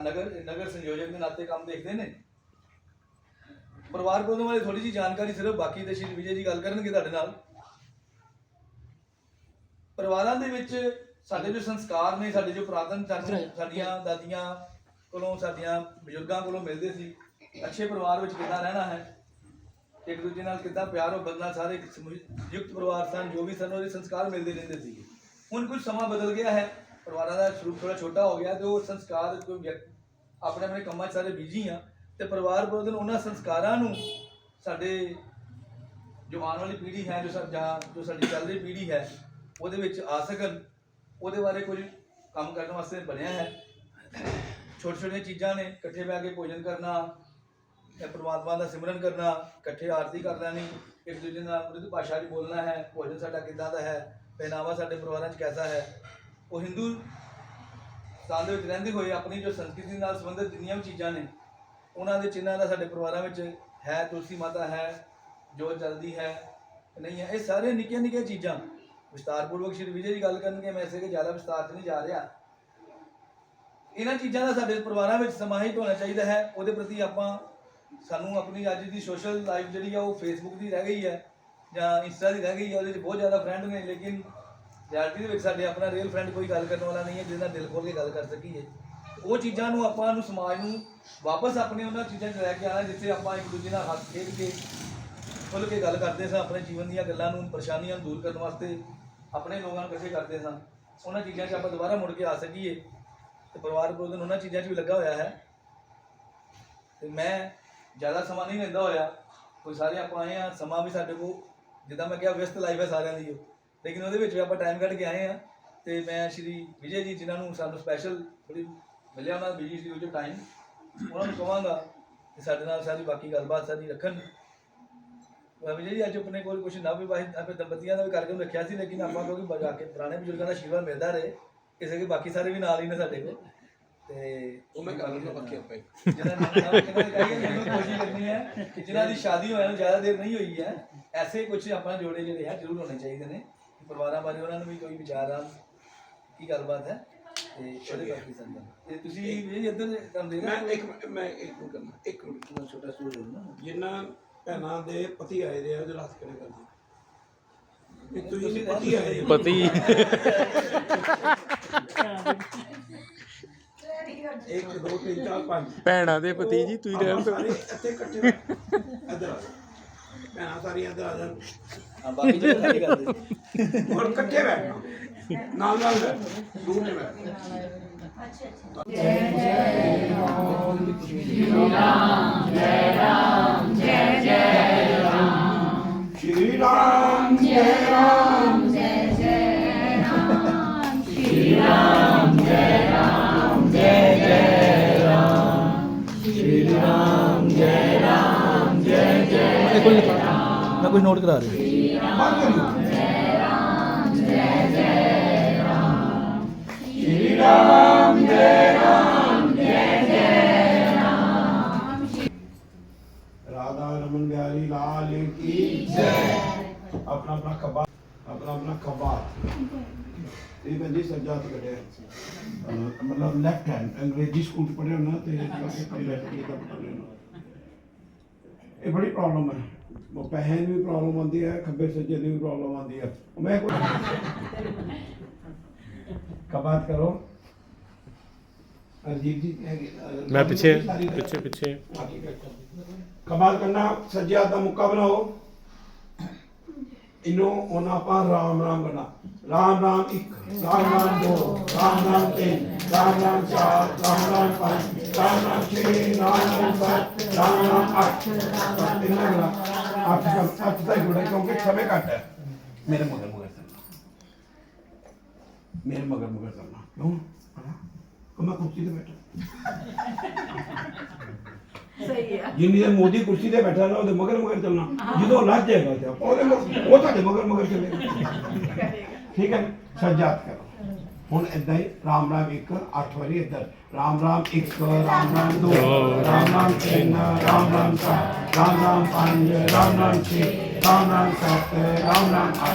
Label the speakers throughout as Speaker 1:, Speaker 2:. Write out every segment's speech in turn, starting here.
Speaker 1: नगर नगर संयोजक के नाते काम देखते हैं परिवार प्रबंधन वाले थोड़ी जी जानकारी सिर्फ बाकी तो श्री विजय जी गल करनगे तुहाडे नाल परिवारां दे विच साडे जो संस्कार ने साडे जो पुरातन साडियां दादियां कोलों साडियां बजुर्गां कोलों मिलदे सी अच्छे परिवार विच किदां रहना है एक दूजे नाल किदां प्यार और बदलना सारे संयुक्त परिवार सन जो भी सन वो संस्कार मिलते रहंदे सी हुण कुछ समा बदल गया है परिवार का स्वरूप थोड़ा छोटा हो गया तो संस्कार कोई अपने अपने कामों सारे बिजी हाँ तो परिवार प्रबंधन उन्होंने संस्कारों साडे जो आने वाली पीढ़ी है जो जो साडी चल रही पीढ़ी है वो आ सकन वो बारे कुछ काम करने वास्ते बनया है छोटी छोटी चीज़ा ने कट्ठे बह के भोजन करना परमात्मा का सिमरन करना कट्ठे आरती कर लैनी एक दूजे का मृदु भाषा बोलना है भोजन साडा किदां दा है पहनावा साडे परिवारों कैसा है वो हिंदू स्थान के रहते हुए अपनी जो संस्कृति नाल संबंधित जिन्नियां भी चीज़ां ने उन्होंने चिन्हां दा साडे परिवारां विच है तुलसी माता है जो जल्दी है नहीं है ये सारे निक्कियां निक्कियां चीज़ां विस्तारपूर्वक श्री विजय जी गल करनगे मैं इसे ज़्यादा विस्तार से नहीं जा रहा इन्हां चीज़ां दा साडे परिवारां विच समाहित होना चाहिए है उहदे प्रति आपां सानू अपनी अज की सोशल लाइफ जी है वो फेसबुक की रह गई है या इंस्टा की रह गई है वो बहुत ज़्यादा फ्रेंड ने लेकिन रियलिटी साडे अपना रियल फ्रेंड कोई गल करने वाला नहीं है जिसका दिल खोल के गल कर सकीए वो चीज़ों आपां समाज में वापस अपने उन्होंने चीज़ों लैके आना जिथे आप एक दूजे नाल हथ खेल के खुल के गल करते स अपने जीवन दी गल्लां नूं परेशानियां दूर करने वास्ते अपने लोगों को इकट्ठे करते स उन्होंने चीज़ों से आप दोबारा मुड़ के आ सकीए तो परिवार प्रबंधन उन्होंने चीज़ों भी लगा हुआ है तो मैं ज़्यादा समा नहीं लेंदा होया कोई सारे आप आए हैं समा भी साडे को जिदा मैं क्या व्यस्त लाइफ है सारिਆਂ ਦੀ लेकिन वो भी आप टाइम कढ़ के आए हैं तो मैं श्री विजय जी जिन्होंने सानू स्पैशल थोड़ी मिले उन्होंने बिजी शेड्यूल टाइम उन्होंने कहांगा कि साडे नाल सारी बाकी गलबात सारी रखन विजय जी अज अपने को कुछ नव विवाहित अपने दंपतियों का भी कार्यक्रम रखा सी लेकिन आप क्योंकि जाके पुराने बजुर्गों का आशीर्वाद मिलता रहे इस बाकी सारे भी नाल ही ने साडे को कोशिश करनी है कि जिन्हों की शादी होने ज़्यादा देर नहीं हुई है ऐसे कुछ अपना जोड़े जोड़े है जरूर होने चाहिए ने परिवार बारे उन्होंने भी कोई विचार आ की गलबात है
Speaker 2: जिन्ना भैनों के पति आए दे हथ खड़े कर
Speaker 3: पति
Speaker 2: एक दो तीन चार पाँच
Speaker 3: भैणा दे पति जी तुम रहन दो
Speaker 2: इत्थे कट्ठे इधर भैनों सारी इधर आ जान और कट्ठे बैठना नाल नाल दूर नहीं बैठना
Speaker 4: जय जय राम श्री राम जय राम जय जय राम
Speaker 2: श्री राम जय राम
Speaker 4: जय जय राम श्री राम जय राम जय जय राम श्री राम जय राम जय जय राम
Speaker 1: मैं कुछ नोट करा रही
Speaker 4: जय राम जय जय राम
Speaker 2: श्री राम जय राम
Speaker 4: जय जय राम
Speaker 2: राधा रमन बिहारी लाल की जय अपना अपना खबा ये बंदी सज्जात कटे मतलब लेफ्ट हैंड अंग्रेजी स्कूल पढ़े होना तो ये बड़ी प्रॉब्लम है वो पैसे भी प्रॉब्लम आती है खब्बे सज्जे की भी प्रॉब्लम आती है मैं कबात करो अजीब जी
Speaker 3: मैं पीछे पीछे पीछे
Speaker 2: कबात करना सज्जे हाथ का मुक्का बनाओ इनो ओना पा राम राम करना राम राम एक राम राम दो राम राम तीन राम राम चार राम राम पाँच राम राम छः राम राम सात राम राम आठ आठ तक जुड़ा क्योंकि समय घट है मेरे मगर मगर चलना मेरे मगर मगर चलना क्यों तो मैं कुर्सी पे बैठा
Speaker 4: सही है
Speaker 2: जिन्नी देर मोदी कुर्सी ते बैठा ना ਉਹਦੇ मगर मगर चलना जो लज जाएगा ते ਉਹ ਤੁਹਾਡੇ मगर मगर चलेगा ठीक है सज्जात करो ਹੁਣ ਇਦਾਂ ਹੀ राम राम एक 8 ਵਾਰੀ ਇੱਧਰ राम राम एक राम राम दो राम राम तीन राम राम चार राम राम पांच राम राम छः राम राम सात राम राम आठ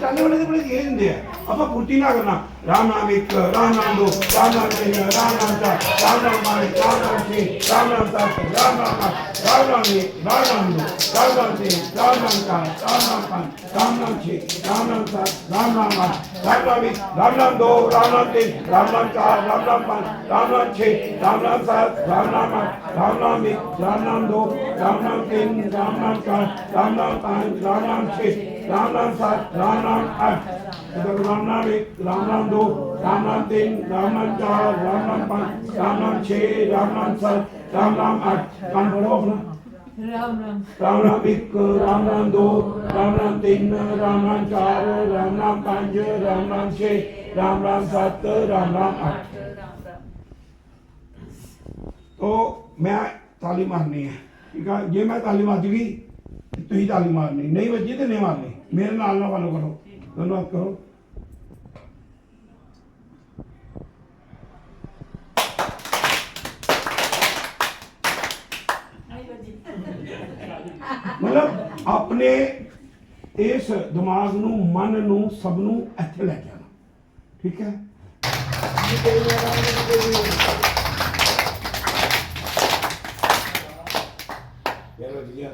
Speaker 2: चलने वाले तो बड़े तेज ਹੁੰਦੇ ਆ ਆਪਾਂ ਫੁਰਤੀ ਨਾ ਕਰਨਾ ਰਾਮ ਨਾਮ ਇੱਕ ਰਾਮ ਨਾਮ ਦੋ ਰਾਮ ਨਾਮ ਤਿੰਨ ਰਾਮ ਨਾਮ ਚਾਰ ਰਾਮ ਨਾਮ ਪੰਜ ਰਾਮ ਨਾਮ ਛੇ ਰਾਮ ਨਾਮ ਸੱਤ ਰਾਮ ਨਾਮ ਅੱਠ ਰਾਮ ਨਾਮ ਇੱਕ ਰਾਮ ਨਾਮ ਦੋ ਰਾਮ ਨਾਮ ਤਿੰਨ ਰਾਮ ਨਾਮ ਚਾਰ ਰਾਮ ਨਾਮ ਪੰਜ ਰਾਮ ਨਾਮ ਛੇ ਰਾਮ ਨਾਮ ਸੱਤ ਰਾਮ ਨਾਮ ਅੱਠ ਰਾਮ ਨਾਮ ਇੱਕ ਰਾਮ ਨਾਮ ਦੋ ਰਾਮ ਨਾਮ ਤਿੰਨ ਰਾਮ ਨਾਮ ਚਾਰ ਰਾਮ ਨਾਮ ਪੰਜ ਰਾਮ ਨਾਮ ਛੇ ਰਾਮ ਨਾਮ ਸੱਤ ਰਾਮ ਨਾਮ ਅੱਠ ਰਾਮ ਨਾਮ ਇੱਕ ਰਾਮ ਨਾਮ ਦੋ ਰਾਮ ਨਾਮ ਤਿੰਨ ਰਾਮ ਨਾਮ ਚਾਰ ਰਾਮ ਨਾਮ ਪੰਜ ਰਾਮ ਨਾਮ ਛੇ राम नाम सात राम नाम आठ राम नाम एक राम नाम दो राम नाम तीन राम नाम चार राम नाम पाँच राम नाम छः राम नाम सात राम नाम आठ कान पढ़ो अपना राम नाम एक राम नाम दो राम नाम तीन राम नाम चार राम नाम पाँच राम नाम छः राम नाम सात राम नाम आठ। तो मैं ताली मारनी है ठीक है जे मैं ताली मार गई ਤੁਸੀਂ ਤਾਲੀ ਮਾਰਨੀ ਨਹੀਂ ਵੱਜੀ ਤੇ ਨਹੀਂ ਮਾਰਨੀ ਮੇਰੇ ਨਾਲ ਨਾ ਫਾਲੋ ਕਰੋ ਦੋਨੋਂ ਹੱਥ ਕਰੋ मतलब अपने इस दिमाग नू मन नू सब नू ਇੱਥੇ ਲੈ ਜਾਣਾ ठीक है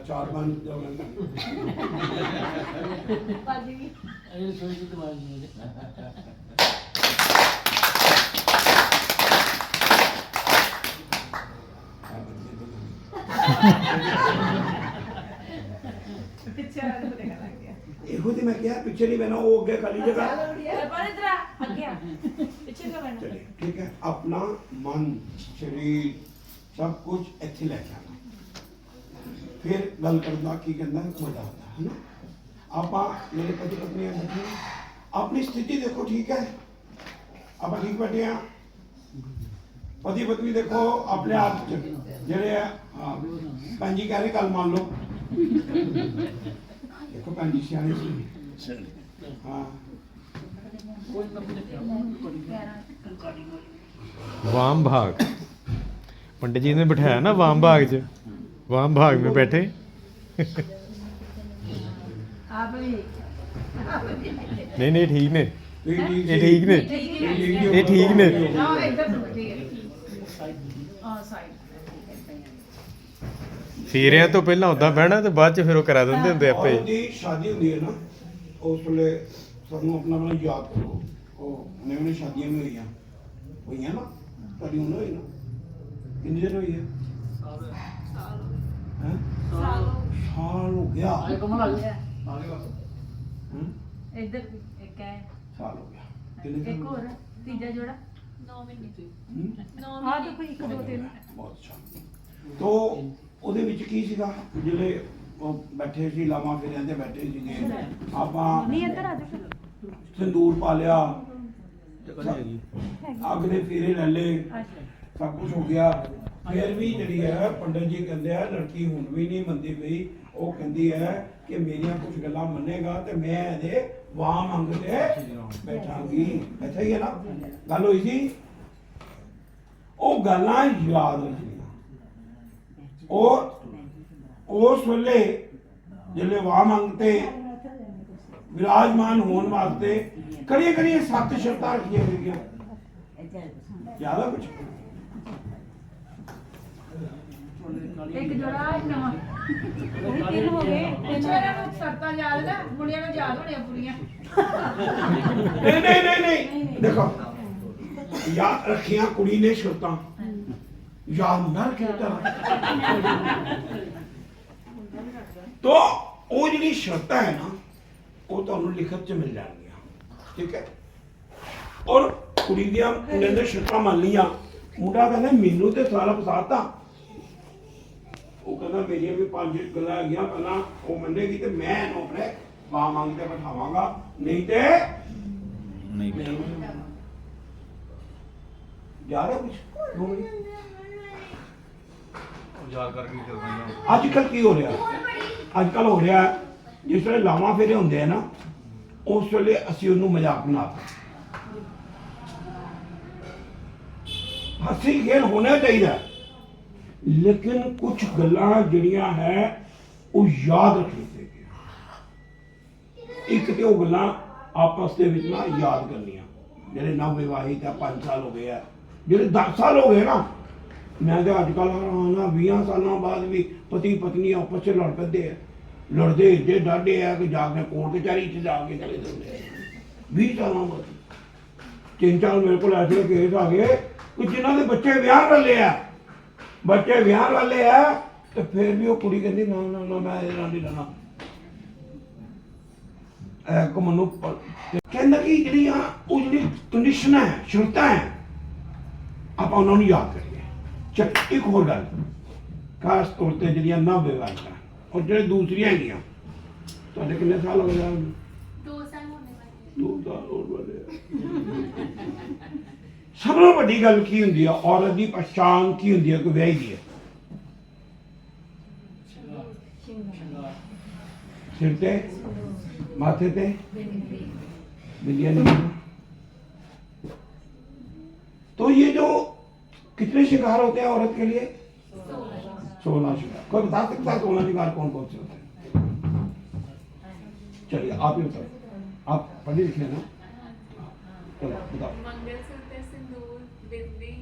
Speaker 2: चार पाँच ਇਹੋ ਤੇ ਮੈਂ ਕਿਹਾ ਪਿੱਛੇ ਨਹੀਂ ਬਹਿਣਾ ਉਹ ਅੱਗੇ ਖਾਲੀ ਜਗ੍ਹਾ चलिए ठीक है अपना मन शरीर सब कुछ ਇੱਥੇ ਲੈ ਕੇ ਆਣਾ फिर गल करना की कहना मजा आता है ना आप मेरे पति पत्नी बैठे अपनी स्थिति देखो ठीक है आप ठीक बैठे हैं पति पत्नी देखो अपने आप जड़े हाँ भैन जी कह रहे कल मान लो देखो भैन जी सियाने हाँ
Speaker 3: वाम भाग पंडित जी ने बिठाया ना वाम भाग च वाम भाग में बैठे नहीं नहीं ठीक ने ये ठीक ने ये ठीक ने ਫੇਰਿਆਂ ਤੋਂ ਪਹਿਲਾਂ ਉਦਾਂ ਬਹਿਣਾ ਤੇ ਬਾਅਦ ਚ ਫਿਰ ਉਹ ਕਰਾ ਦਿੰਦੇ ਹੁੰਦੇ ਆਪੇ
Speaker 2: औरत दी शादी होती है ना उस वेले ਸਾਨੂੰ अपना अपना याद करो ਉਹ ਨਵੇਂ ਨਵੇਂ ਸ਼ਾਦੀਆਂ ਵੀ ਹੋਈਆਂ ਨਾ ਤੁਹਾਡੀ ਹੁਣ ਹੋਈ ਨਾ ਕਿੰਨੀ ਦੇਰ ਹੋਈ ਹੈ हैं साल हो गया
Speaker 4: इधर एक है
Speaker 2: साल हो गया कितने
Speaker 4: एक और तीजा जोड़ा 9 महीने हाँ देखो एक दो तीन
Speaker 2: बहुत अच्छा तो ਉਹਦੇ ਵਿੱਚ ਕੀ ਸੀਗਾ ਜਿਹੜੇ ਉਹ ਬੈਠੇ ਸੀ ਲਾਵਾਂ ਫੇਰਿਆਂ ਤੇ ਬੈਠੇ ਸੀਗੇ ਆਪਾਂ
Speaker 4: नहीं अंदर आ जाओ
Speaker 2: ਸੰਦੂਰ ਪਾ ਲਿਆ ਅੱਗ ਦੇ ਫੇਰੇ ਲੈ ਲਏ ਸਭ ਕੁਝ ਹੋ ਗਿਆ ਫਿਰ ਵੀ ਜਿਹੜੀ ਹੈ ਪੰਡਤ ਜੀ ਕਹਿੰਦੇ ਆ ਲੜਕੀ ਹੁਣ ਵੀ ਨਹੀਂ ਮੰਨਦੀ ਪਈ ਉਹ ਕਹਿੰਦੀ ਹੈ ਕਿ ਮੇਰੀਆਂ ਕੁਝ ਗੱਲਾਂ ਮੰਨੇਗਾ ਤੇ ਮੈਂ ਇਹਦੇ ਵਾਹ ਮੰਗ ਤੇ ਬੈਠਾਂਗੀ ਅੱਛਾ ਹੀ ਹੈ ਨਾ ਗੱਲ ਹੋਈ ਸੀ ਉਹ ਗੱਲਾਂ ਯਾਦ ਰੱਖਣੀਆਂ और उस वेले जिले वाह मंगते विराजमान होने वास्ते कड़िया कड़िया 7 शर्तां रखिया गई ज्यादा कुछ
Speaker 4: एक जोड़ा नवा वही तीन हो गए बेचारे को शर्तां याद ना मुंडिया को याद होने पूरियां
Speaker 2: नहीं देखो याद रखिया कुड़ी ने शर्तां याद ना रखिया तो वो जी शर्तां है ना वो तुहानू लिखत च मिल जाएंगी ठीक है और कुड़ी दियां मुंडे ने शर्तां मान लिया मुंडा कहना मैनू तो सारा फसाता वो कहना मेरिया भी 5 गल्लां हैगियां पहला वो मन्नेगी तो मैं इहनूं अपने मां मंगते बिठावांगा नहीं ते नहीं ज्यादा कुछ अजकल की हो रहा अजकल हो रहा जिस वे लावां फेरे होंगे ना उस वे असी उन्होंने मजाक बनाते हसी खेल होना चाहिए लेकिन कुछ गल्लां जिहड़ियां है वो याद रखनी चाहिए एक तो वो गल्लां आपस के विच ना याद करनियां ਜਿਹੜੇ ਨਵ ਵਿਵਾਹਿਤ ਆ 5 ਸਾਲ ਹੋ ਗਏ ਆ ਜਿਹੜੇ 10 ਸਾਲ ਹੋ ਗਏ ਨਾ ਮੈਂ ਤੇ ਅੱਜ ਕੱਲ੍ਹ ਨਾ 20 ਸਾਲਾਂ ਬਾਅਦ ਵੀ ਪਤੀ ਪਤਨੀ ਆਪਸ 'ਚ ਲੜ ਪੈਂਦੇ ਆ ਲੜਦੇ ਏਡੇ ਡਾਢੇ ਆ ਕਿ ਜਾ ਕੇ ਕੋਰਟ ਕਚਹਿਰੀ 'ਚ ਜਾ ਕੇ ਚਲੇ ਜਾਂਦੇ ਆ 20 ਸਾਲਾਂ ਬਾਅਦ 3-4 ਮੇਰੇ ਕੋਲ ਐਸੇ ਕੇਸ ਆ ਗਏ ਕਿ ਜਿਨ੍ਹਾਂ ਦੇ ਬੱਚੇ ਵਿਆਹ ਵਾਲੇ ਆ ਤੇ ਫਿਰ ਵੀ ਉਹ ਕੁੜੀ ਕਹਿੰਦੀ ਨਾ ਨਾ ਨਾ ਮੈਂ ਇਹ ਨਹੀਂ ਲੈਣਾ ਕੋ ਮਨੂੰ ਕਹਿੰਦਾ ਕਿ ਜਿਹੜੀਆਂ ਉਹ ਜਿਹੜੀ ਕੰਡੀਸ਼ਨਾਂ ਹੈ ਸ਼ਰਤਾਂ ਹੈ ਆਪਾਂ ਉਹਨਾਂ ਨੂੰ ਯਾਦ ਕਰੀਏ। ਚੱਲ ਇੱਕ ਹੋਰ ਗੱਲ ਖਾਸ ਤੌਰ ਤੇ ਜਿਹੜੀਆਂ ਨਾ ਵਿਵਾਹਿਤਾਂ ਔਰ ਜਿਹੜੇ ਦੂਸਰੀਆਂ ਹੈਗੀਆਂ ਤੁਹਾਡੇ ਕਿੰਨੇ ਸਾਲ ਹੋ ਗਏ ਆ
Speaker 5: 2 ਸਾਲ ਹੋਣੇ ਵਾਲੇ
Speaker 2: 2 ਸਾਲ ਹੋਰ ਵਾਲੇ ਸਭ ਤੋਂ ਵੱਡੀ ਗੱਲ ਕੀ ਹੁੰਦੀ ਆ ਔਰਤ ਦੀ ਪਛਾਣ ਕੀ ਹੁੰਦੀ ਹੈ ਕੋਈ ਵਿਆਹੀ ਦੀ ਹੈ सिर पे माथे पे बिंदिया नहीं है। तो ये जो कितने शिकार होते हैं औरत के लिए 16 शिकार। कोई बता सकता है 16 शिकार कौन कौन से होते हैं? चलिए आप ही बताओ, आप पढ़े लिखे ना, चलो बताओ।
Speaker 5: मंगलसूत्र, सिंदूर, बिंदी,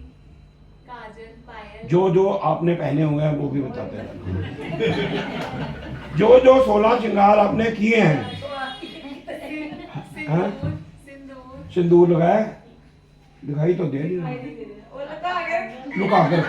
Speaker 5: काजल, पायल।
Speaker 2: जो जो आपने पहने हुए हैं वो भी बताते हैं। जो जो 16 श्रृंगार आपने किए हैं, हाँ? सिंदूर लगाया, दिखाई तो दे नहीं रहा, लुका कर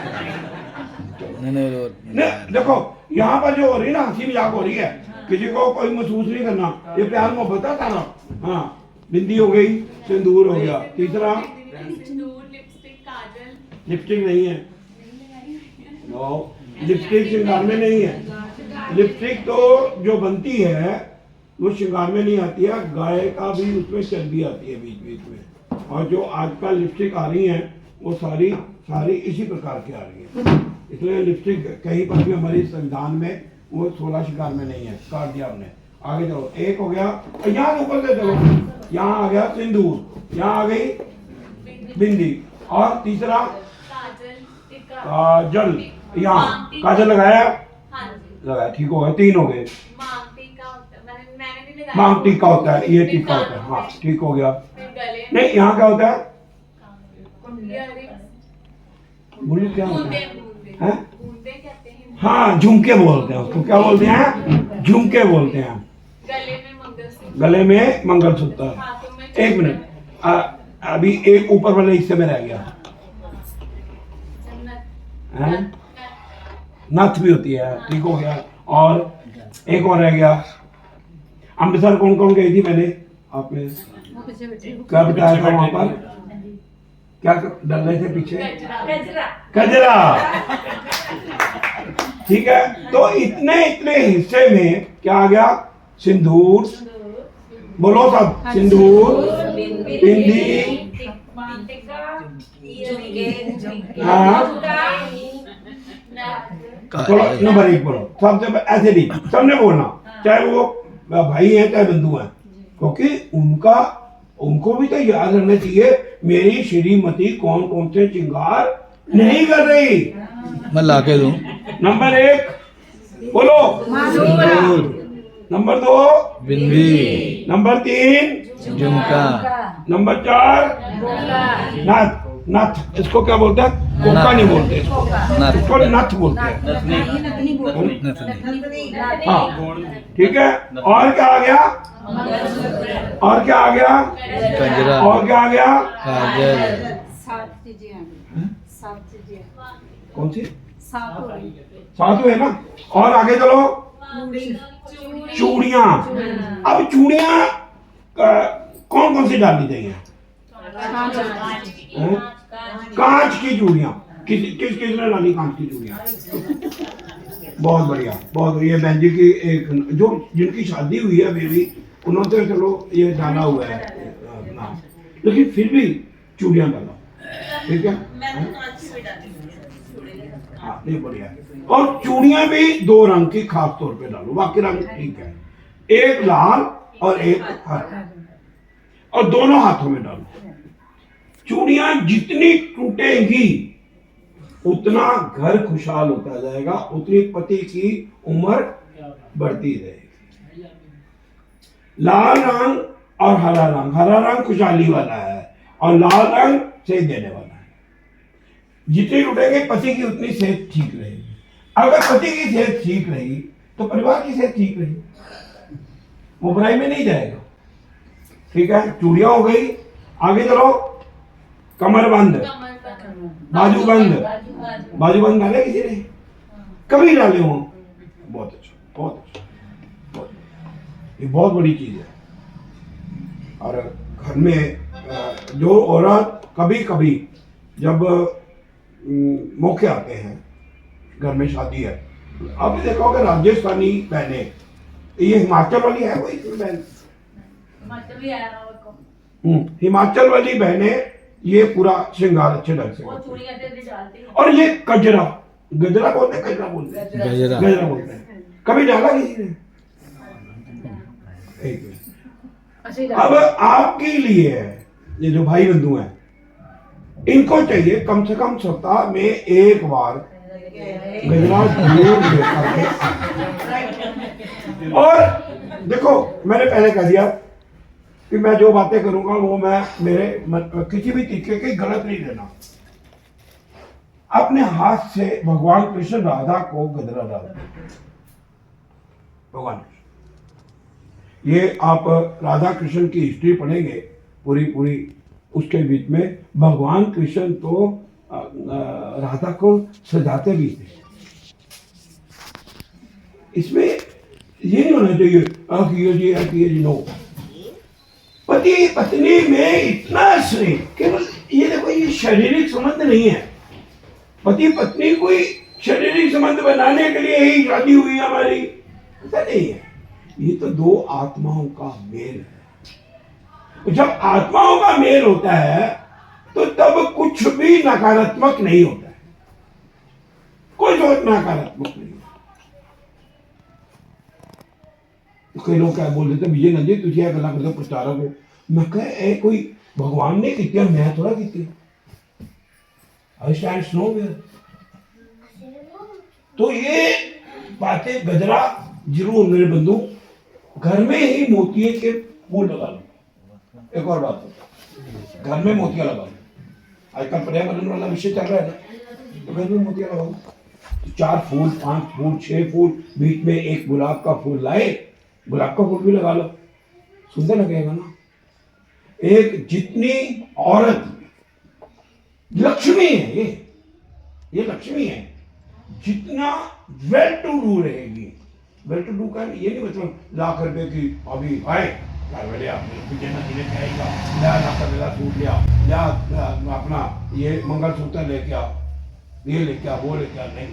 Speaker 2: नहीं, देखो यहाँ पर जो हो रही है ना हंसी मजाक हो रही है, किसी को कोई महसूस नहीं करना, ये प्यार मोहब्बत था ना। हाँ, बिंदी हो गई, सिंदूर हो गया, तीसरा
Speaker 5: सिंदूर, लिपस्टिक, काजल।
Speaker 2: लिपस्टिक नहीं है, नो लिपस्टिक श्रृंगार में नहीं है। लिपस्टिक तो जो बनती है वो श्रृंगार में नहीं आती है, गाय का भी उसमें चर्बी आती है बीच बीच में, और जो आजकल लिपस्टिक आ रही हैं वो सारी इसी प्रकार की आ रही है। इसलिए लिपस्टिक कहीं पर भी हमारे संविधान में वो 16 श्रृंगार में नहीं है, काट दिया हमने। आगे चलो, एक हो गया, यहाँ ऊपर से चलो, यहाँ आ गया सिंदूर, यहाँ आ गई बिंदी, और तीसरा काजल, यहाँ काजल लगाया, लगाया, ठीक हो गया, 3 हो गए।
Speaker 5: मांग टीका होता है, मैंने नहीं लगाया।
Speaker 2: मांग टीका होता है, ये टीका होता है, हाँ ठीक हो गया।
Speaker 5: फिर गले
Speaker 2: नहीं यहाँ क्या होता है,
Speaker 5: में
Speaker 2: बोलो क्या होता
Speaker 5: बूंदे,
Speaker 2: है,
Speaker 5: बूंदे,
Speaker 2: हैं?
Speaker 5: बूंदे कहते हैं।
Speaker 2: हाँ झुमके बोलते हैं उसको, क्या बोलते हैं, झुमके बोलते हैं।
Speaker 5: गले में मंगलसूत्र,
Speaker 2: गले में मंगलसूत्र।
Speaker 5: हाथों में
Speaker 2: 1 मिनट, अभी एक ऊपर वाले हिस्से में रह गया, हैं? नथ भी होती है, ठीक हो गया। और एक और रह गया, अमृतसर कौन कौन गई थी मैंने आपने क्या बताया था वहां पर, क्या डर रहे थे पीछे, कजरा, ठीक है। तो इतने हिस्से में क्या आ गया, सिंदूर, बोलो सब, सिंदूर, बिंदी, हाँ, बोलो नंबर 1 बोलो, सबसे ऐसे नहीं सबने बोलना, चाहे वो भाई है चाहे बंधु है, क्योंकि उनको भी तो याद रहना चाहिए मेरी श्रीमती कौन कौन से श्रृंगार नहीं कर रही।
Speaker 1: मैं ला के दूं।
Speaker 2: नंबर 1 बोलो, नंबर 2
Speaker 1: बिंदी,
Speaker 2: नंबर 3
Speaker 1: झुमका,
Speaker 2: नंबर 4 नथ, नथ इसको क्या बोलते हैं, कोका नहीं बोलते इसको, इसको नथ बोलते हैं। हाँ ठीक है। और क्या आ गया, और क्या आ गया,
Speaker 1: कंजरा,
Speaker 2: और क्या आ गया,
Speaker 1: काजल,
Speaker 4: 7 चीजें आ गई, 7 चीजें,
Speaker 2: कौन सी
Speaker 4: 7 हो गई,
Speaker 2: 7 हुए ना। और आगे चलो, चूड़ियां। अब चूड़ियां कौन कौन सी डालनी चाहिए, हैं? कांच की चूड़ियां, किसने डाली कांच की चूड़ियां, बहुत बढ़िया, बहुत बढ़िया। बहन जी की एक जो जिनकी शादी हुई है बेबी, उन्होंने तो चलो ये डाला हुआ है नाम, लेकिन फिर भी चूड़ियां डालो, ठीक है, हाँ नहीं बढ़िया। और चूड़ियां भी 2 रंग की खास तौर पे डालो, बाकी रंग ठीक है, एक लाल और एक हरा, और दोनों हाथों में डालो। चूड़ियां जितनी टूटेंगी उतना घर खुशहाल होता जाएगा, उतनी पति की उम्र बढ़ती रहेगी। लाल रंग और हरा रंग खुशहाली वाला है और लाल रंग सेहत देने वाला है। जितनी लुटेंगे पति की उतनी सेहत ठीक रहेगी। अगर पति की सेहत ठीक रहेगी तो परिवार की सेहत ठीक रहेगी, वो बुराई में नहीं जाएगा। ठीक है, चूड़ियां हो गई, आगे चलो। कमर बंद,
Speaker 5: कमर का
Speaker 2: बाजू बंद, बाजू बंद डाले किसी ने? कभी डाले हो? बहुत अच्छा, बहुत अच्छा, बहुत अच्छा। ये बहुत बड़ी चीज है। और घर में जो औरत कभी कभी जब मौके आते हैं, घर में शादी है, आपने देखा होगा राजस्थानी बहने, ये हिमाचल वाली है कोई बहन?
Speaker 4: हिमाचल भी आया ना उसको,
Speaker 2: हिमाचल वाली बहने ये पूरा श्रृंगार अच्छे ढंग से
Speaker 4: वो
Speaker 2: करती हैं।
Speaker 4: चूड़ियां दे डालती है।
Speaker 2: और ये गजरा, गजरा बोलते हैं, गजरा बोलते हैं,
Speaker 3: गजरा।
Speaker 2: गजरा बोलते हैं। कभी डाला किसी ने? एक मिनट। अब आपके लिए ये जो भाई बंधु हैं, इनको चाहिए कम से कम सप्ताह में एक बार गजरा जरूर लेकर के। और देखो, मैंने पहले कह दिया कि मैं जो बातें करूंगा वो मैं किसी भी तरीके की गलत नहीं देना। अपने हाथ से भगवान कृष्ण राधा को गजरा डाल, भगवान कृष्ण, ये आप राधा कृष्ण की हिस्ट्री पढ़ेंगे पूरी, उसके बीच में भगवान कृष्ण तो राधा को सजाते भी थे। इसमें ये नहीं होना चाहिए जी नो। पति पत्नी में इतना स्नेह, केवल ये देखो, ये शारीरिक संबंध नहीं है। पति पत्नी कोई शारीरिक संबंध बनाने के लिए ही शादी हुई हमारी, ऐसा नहीं है। ये तो दो आत्माओं का मेल है। जब आत्माओं का मेल होता है तो तब कुछ भी नकारात्मक नहीं होता है, कोई सोच नकारात्मक नहीं। कई लोग क्या बोल देते, विजय नंदी तुझे क्या गला करते प्रचारक हो। मैं कह कोई भगवान ने की, मैं थोड़ा की। I stand nowhere. तो ये बातें गजरा जरूर मेरे बंधु, घर में ही मोतिये के फूल लगा लो। एक और बात, घर में मोतिया लगा लो। आजकल पर्यावरण वाला विषय चल रहा है ना, तो घर में मोतिया लगाओ। 4 फूल, 5 फूल, 6 फूल, बीच में एक गुलाब का फूल लाए, गुलाब का फूल भी लगा लो, सुंदर लगेगा ना। एक जितनी औरत लक्ष्मी है, ये लक्ष्मी है, जितना वेल टू डू रहेगी। वेल टू डू का ये नहीं मतलब लाख रुपए की अभी आए विजय नदी ने कहेगा मेरा सूट लिया अपना ये मंगलसूत्र लेके आओ, ये लेके आओ, वो लेके आओ, नहीं।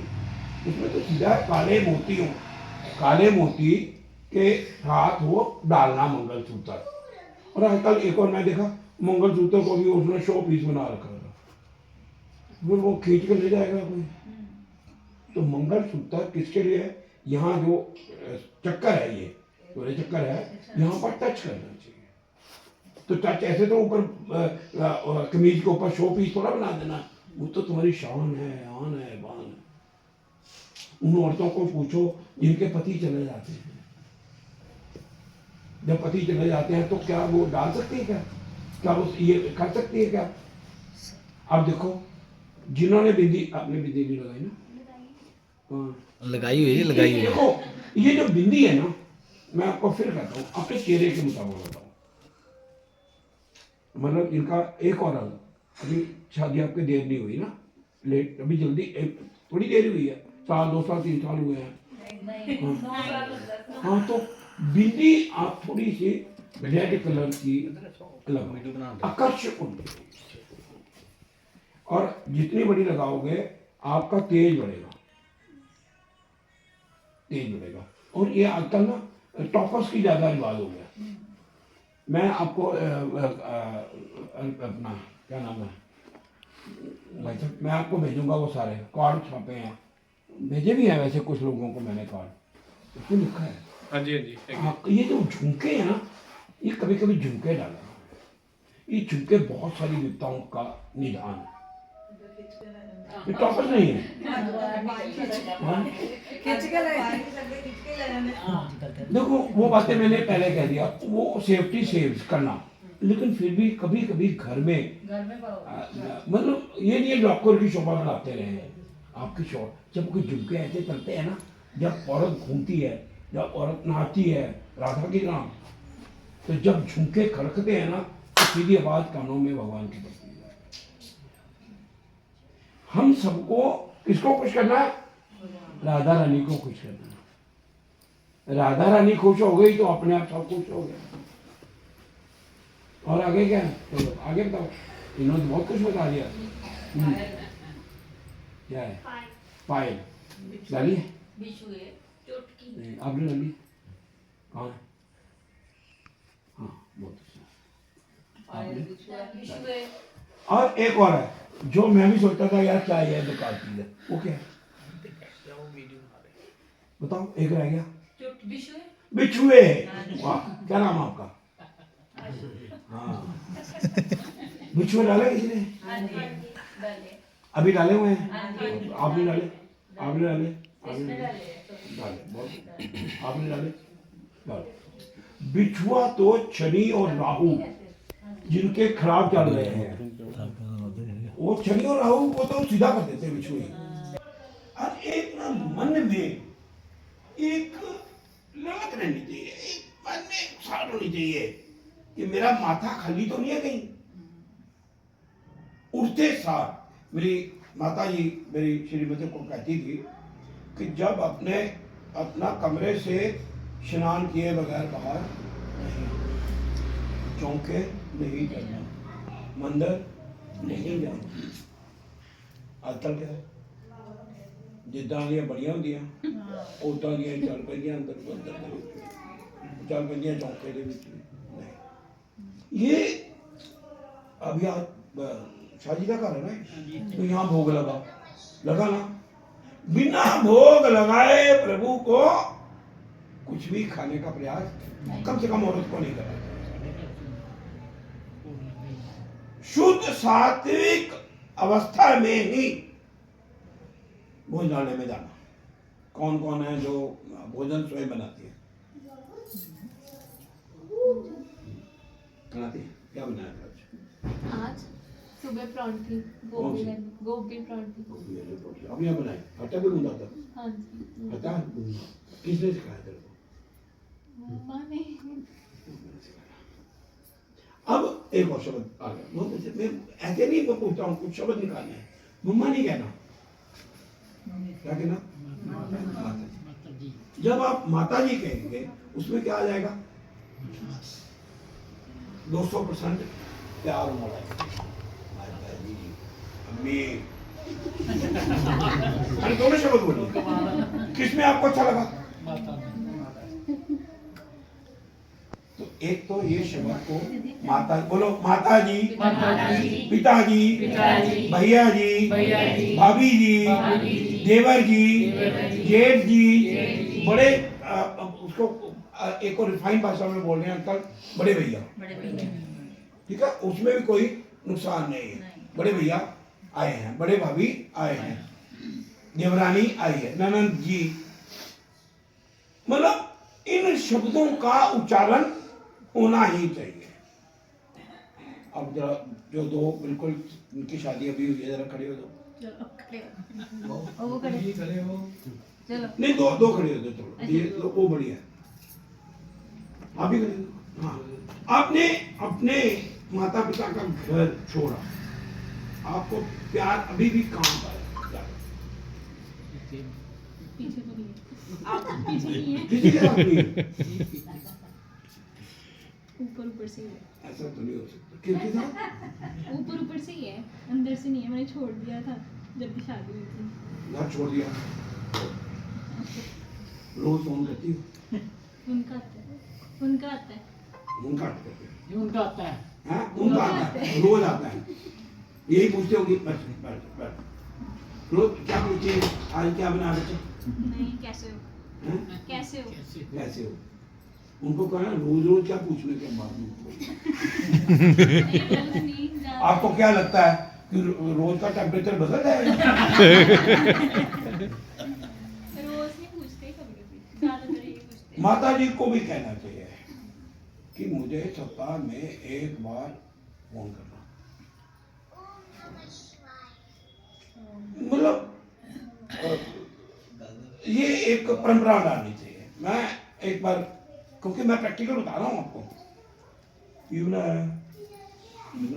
Speaker 2: उसमें तो सीधा काले मोती के साथ वो डालना मंगलसूत्र। और आजकल एक और मैं देखा, मंगलसूत्र को भी उसने शो पीस बना रखा था, फिर वो खींच कर ले जाएगा कोई। तो मंगलसूत्र किसके लिए है? यहाँ जो चक्कर है, ये पूरे चक्कर है, यहाँ पर टच करना चाहिए। तो टच ऐसे तो ऊपर कमीज के ऊपर शो पीस थोड़ा बना देना, वो तो तुम्हारी शान है, आन है, बान है। उन औरतों को पूछो जिनके पति चले जाते हैं, जब पति चले जाते हैं तो क्या वो डाल सकती है? क्या वो ये कर सकती है क्या? अब देखो, जिन्होंने बिंदी, आपने बिंदी नहीं लगाई ना? हाँ,
Speaker 3: लगाई हुई है, लगाई हुई है।
Speaker 2: देखो, ये जो बिंदी है ना, मैं आपको फिर कहता हूँ, अपने चेहरे के मुताबिक बताता हूँ। मतलब इनका एक और अभी शादी आपके देर नहीं हुई ना, लेट, अभी जल्दी थोड़ी देर हुई है, 1 2 साल 3 साल हुए हैं। हाँ, तो बिंदी आप थोड़ी सी रेड कलर की आकर्षक होगी, और जितनी बड़ी लगाओगे आपका तेज बढ़ेगा। और ये आजकल ना टॉपर्स की ज्यादा रिवाज हो गया। मैं आपको अपना क्या नाम है भाई साहब, मैं आपको भेजूंगा वो सारे कार्ड छापे हैं, भेजे भी हैं वैसे कुछ लोगों को मैंने कार्ड, उसमें लिखा है।
Speaker 3: हाँ जी।
Speaker 2: ये जो झुमके हैं ना, ये कभी कभी झुमके डालना, ये झुमके बहुत सारी विपदाओं का निदान है। ये टॉपर्स नहीं है। देखो वो बातें मैंने पहले कह दिया, वो सेफ्टी सेव्स करना, लेकिन फिर भी कभी कभी घर में मतलब ये नहीं है डॉक्टर की शोभा बढ़ाते रहे आपकी शोभा। जब कोई झुमके ऐसे चलते हैं ना, जब औरत घूमती है, जब औरत नाचती है राधा की नाम, तो जब झुमके खड़कते हैं ना तो सीधी आवाज कानों में भगवान की पड़ती है। हम सबको किसको खुश करना है? राधा रानी को खुश करना है। राधा रानी खुश हो गई तो अपने आप सब खुश हो गया। और आगे क्या है? तो आगे बताओ, इन्होंने बहुत कुछ बता दिया। क्या है? पायल डाली है? नहीं, आपने डाली? कहाँ है? हाँ, बहुत अच्छा। आपने? और एक और है जो मैं भी सोचता था यार क्या है बेकार चीज है, वो क्या है बताओ? एक रह गया, बिछुए। वाह, क्या नाम है आपका? हाँ, बिछुए डाले किसी ने? अभी डाले हुए हैं? आपने डाले? आपने डाले? आपने डाले? बहुत आपने डाले? डाले। बिछुआ तो शनि और राहु जिनके खराब चल रहे हैं, वो शनि और राहु को तो सीधा कर देते हैं बिछुए। और एक ना मन में एक लगत रहनी चाहिए, एक मन में साथ होनी चाहिए कि मेरा माथा खाली तो नहीं है कहीं। उठते सार मेरी माता जी मेरी श्रीमती को कहती थी कि जब अपने अपना कमरे से स्नान किए बगैर बाहर नहीं, चौके नहीं जाना, मंदिर नहीं जाना। आजकल क्या है, जिद्दां ਦੀਆਂ ਬੜੀਆਂ ਹੁੰਦੀਆਂ ਉਦਾਂ ਦੀਆਂ ਚੱਲ ਪੈਂਦੀਆਂ ਅੰਦਰ ਦੇ ਵਿੱਚ, ਚੱਲ ਪੈਂਦੀਆਂ ਚੌਂਕੇ ਦੇ ਵਿੱਚ नहीं। ये अभी आज शादी का घर है ना, तो यहाँ भोग लगा ना, बिना भोग लगाए प्रभु को कुछ भी खाने का प्रयास कम से कम औरत को नहीं करना। शुद्ध सात्विक अवस्था में ही भोजनालय में जाना। कौन कौन है जो भोजन स्वयं बनाती है? बनाती है? क्या बनाया था
Speaker 5: आज सुबह परांठी,
Speaker 2: कौन सी?
Speaker 5: गोभी परांठी।
Speaker 2: अब यहाँ बनाए, आटा भी गूंदा था?
Speaker 5: हाँ जी,
Speaker 2: आटा किसने सिखाया तेरे को?
Speaker 5: मम्मा ने।
Speaker 2: अब एक और शब्द आ गया, मैं ऐसे नहीं मैं पूछता हूँ, कुछ शब्द निकालने हैं। मम्मा नहीं कहना, क्या कहना? माता जी। जब आप माता जी कहेंगे उसमें क्या आ जाएगा? 200% प्यार होना है। माता जी, अम्मी, अरे दोनों शब्द बोलिए, किसमें आपको अच्छा लगा? तो एक तो ये शब्द को माता बोलो, माता जी, पिताजी, भैया जी, भाभी जी, देवर जी, जेठ जी, बड़े उसको एक और रिफाइन भाषा में बोल रहे हैं अंकल, बड़े भैया, ठीक है, उसमें भी कोई नुकसान नहीं है। बड़े भैया आए हैं, बड़े भाभी आए हैं, देवरानी आई है, ननद जी, मतलब इन शब्दों का उच्चारण होना ही चाहिए। अब जरा जो दो बिल्कुल उनकी शादी अभी हुई है, जरा खड़े हो दो,
Speaker 4: खड़े हो चलो।
Speaker 2: नहीं दो खड़े हो दो, चलो ये वो बढ़िया है, आप भी खड़े हो। हाँ, आपने अपने माता पिता का घर छोड़ा, आपको प्यार अभी भी काम पाया,
Speaker 4: पीछे तो नहीं है, आप पीछे नहीं है,
Speaker 2: किसी के साथ नहीं,
Speaker 4: ऊपर से ही है,
Speaker 2: ऐसा तो नहीं हो सकता। किसके साथ?
Speaker 4: ऊपर से ही है, अंदर से नहीं है। मैंने छोड़ दिया था जब भी शादी हुई थी।
Speaker 2: घर छोड़ दिया, रोज फोन करती हो?
Speaker 4: उनका आता है, उनका आता है,
Speaker 2: उनका करते हैं,
Speaker 6: उनका आता है,
Speaker 2: हाँ उनका आता है, रोज आता है, यही पूछते होगी, बैठ रोज क्या पूछते हैं, आज क्या बना बच्चे?
Speaker 4: नहीं कैसे हो,
Speaker 2: हैं?
Speaker 4: कैसे हो,
Speaker 2: कैसे हो? उनको कहना रोज रोज क्या पूछने के बाद में।
Speaker 4: नहीं रोज नहीं ज्यादा।
Speaker 2: आपको क्या लगता है कि रोज का टेम्परेचर बदल जाएगा?
Speaker 4: रोज नहीं पूछते, कभी कभी ज्यादातर यही पूछते
Speaker 2: माता जी को भी कहना चाहिए कि मुझे सप्ताह में एक बार फोन करना, मतलब ये एक परंपरा डालनी चाहिए। मैं एक बार, क्योंकि मैं प्रैक्टिकल बता रहा हूँ आपको,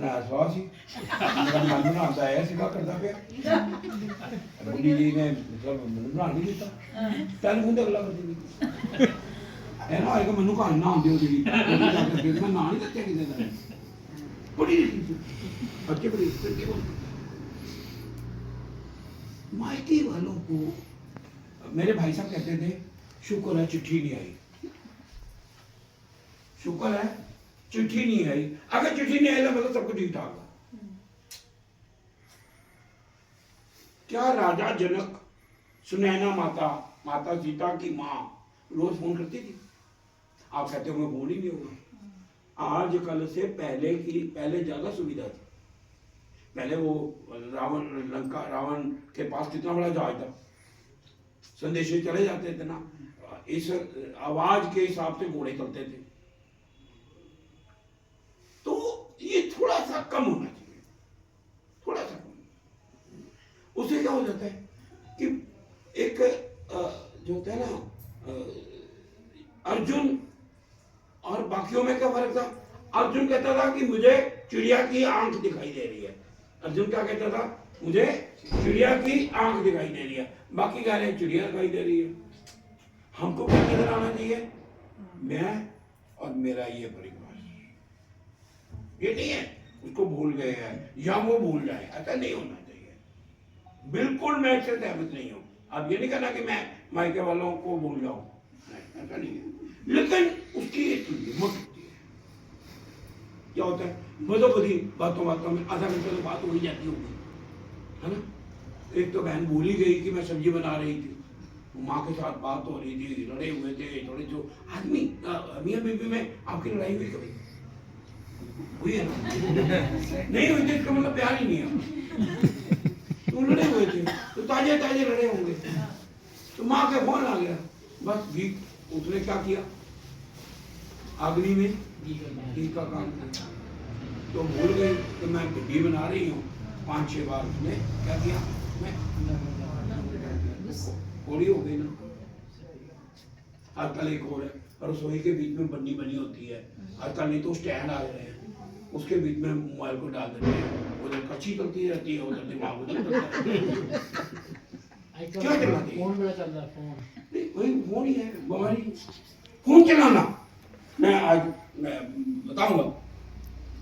Speaker 2: आसवास ही मेरा मन बनाता है सिखा करता पे बुढ़ी जी ने मतलब मन बना नहीं दिता टेलीफोन ते गल्ला करदी है ना, आएगा मनु कहानी ना आंदी होगी मैं ना नहीं दस्या किसी ने बड़ी बच्चे बड़ी करके बोलते मायके वालों को। मेरे भाई साहब कहते थे शुक्र है चिट्ठी नहीं आई, शुक्र है चिट्ठी नहीं आई। अगर चिट्ठी नहीं आई तो मतलब सब कुछ ठीक ठाक है। क्या राजा जनक, सुनैना माता, माता सीता की माँ रोज फोन करती थी? आप कहते हो मैं फोन ही नहीं होगा। आजकल से पहले ज्यादा सुविधा थी। पहले वो रावण के पास कितना बड़ा जहाज था, संदेश चले जाते थे ना, इस आवाज के हिसाब से घोड़े चलते थे। तो ये थोड़ा सा कम होना चाहिए, थोड़ा सा कम। उससे क्या हो जाता है कि एक जो होता है ना, अर्जुन और बाकियों में क्या फर्क था? अर्जुन कहता था कि मुझे चिड़िया की आंख दिखाई दे रही है। अर्जुन क्या कहता था? मुझे चिड़िया की आंख दिखाई दे रही है। बाकी कह रहे हैं चिड़िया दिखाई दे रही है। हमको क्या नजर आना चाहिए? मैं और मेरा ये परिवार। ये नहीं है उसको भूल गए हैं या वो भूल जाए, ऐसा नहीं होना चाहिए। बिल्कुल मैं इससे सहमत नहीं हूँ। अब ये नहीं कहना कि मैं मायके वालों को भूल जाऊं, नहीं, ऐसा नहीं है। लेकिन उसकी एक लिमिट होती है। क्या होता है, बदोबदी बातों में आधा घंटे तो बात हो ही जाती होगी, है ना। एक तो बहन भूल ही गई कि मैं सब्जी बना रही थी, माँ के साथ बात हो रही थी, लड़े हुए थे थोड़े। जो आदमी मियाँ बीवी में आपकी लड़ाई हुई कभी? हुई है ना? नहीं हुई थी इसका मतलब प्यार ही नहीं है। तो लड़े हुए थे तो ताजे लड़े होंगे। तो माँ के फोन आ गया, बस घी। उसने क्या किया? अग्नि में घी का काम किया। तो भूल गई कि मैं घी बना रही हूँ। 5-6 बार उसने क्या किया, मैं पूरी हो गई ना। आजकल एक और है, रसोई के बीच में बनी होती है। आजकल नहीं तो स्टैंड आ रहे हैं, उसके बीच में मोबाइल को डाल देते हैं। उधर कच्ची चलती रहती है, उधर दिमाग उधर चलता है। क्या चलाती है?
Speaker 6: फोन बड़ा चल रहा है, फोन।
Speaker 2: वही फोन ही है बीमारी। फोन चलाना मैं आज बताऊंगा।